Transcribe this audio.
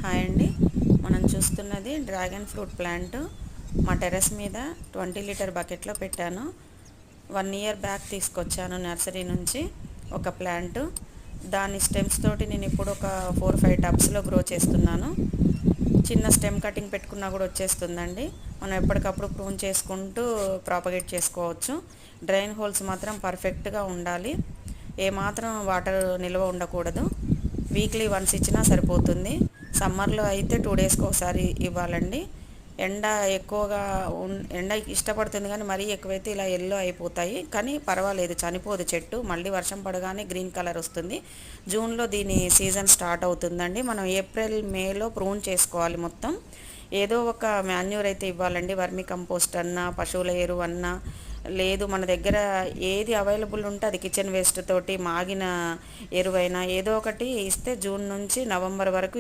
Hi అండి. మనం చూస్తున్నది డ్రాగన్ ఫ్రూట్ ప్లాంట్. మా టెర్రస్ మీద 20 లీటర్ బకెట్లో పెట్టాను. 1 ఇయర్ బ్యాక్ తీసుకొచ్చాను నర్సరీ నుంచి ఒక ప్లాంట్. దాని స్టెమ్స్ తోటి నేను ఇప్పుడు ఒక 4-5 టబ్స్లో గ్రో చేస్తున్నాను. చిన్న స్టెమ్ కటింగ్ పెట్టుకున్నా కూడా వచ్చేస్తుందండి. మనం ఎప్పటికప్పుడు ప్రూన్ చేసుకుంటూ ప్రాపగేట్ చేసుకోవచ్చు. డ్రైన్ హోల్స్ మాత్రం పర్ఫెక్ట్గా ఉండాలి. ఏమాత్రం వాటర్ నిల్వ ఉండకూడదు. వీక్లీ వన్స్ ఇచ్చినా సరిపోతుంది. సమ్మర్లో అయితే 2 డేస్కి ఒకసారి ఇవ్వాలండి. ఎండ ఎక్కువగా ఎండ ఇష్టపడుతుంది కానీ మరీ ఎక్కువైతే ఇలా ఎల్లో అయిపోతాయి. కానీ పర్వాలేదు, చనిపోదు చెట్టు. మళ్ళీ వర్షం పడగానే గ్రీన్ కలర్ వస్తుంది. జూన్లో దీని సీజన్ స్టార్ట్ అవుతుందండి. మనం ఏప్రిల్ మేలో ప్రూన్ చేసుకోవాలి మొత్తం. ఏదో ఒక మాన్యూర్ అయితే ఇవ్వాలండి. వర్మి కంపోస్ట్ అన్నా, పశువుల ఎరువు అన్నా, లేదు మన దగ్గర ఏది అవైలబుల్ ఉంటే అది కిచెన్ వేస్ట్ తోటి మాగిన ఎరువైనా ఏదో ఒకటి ఇస్తే జూన్ నుంచి నవంబర్ వరకు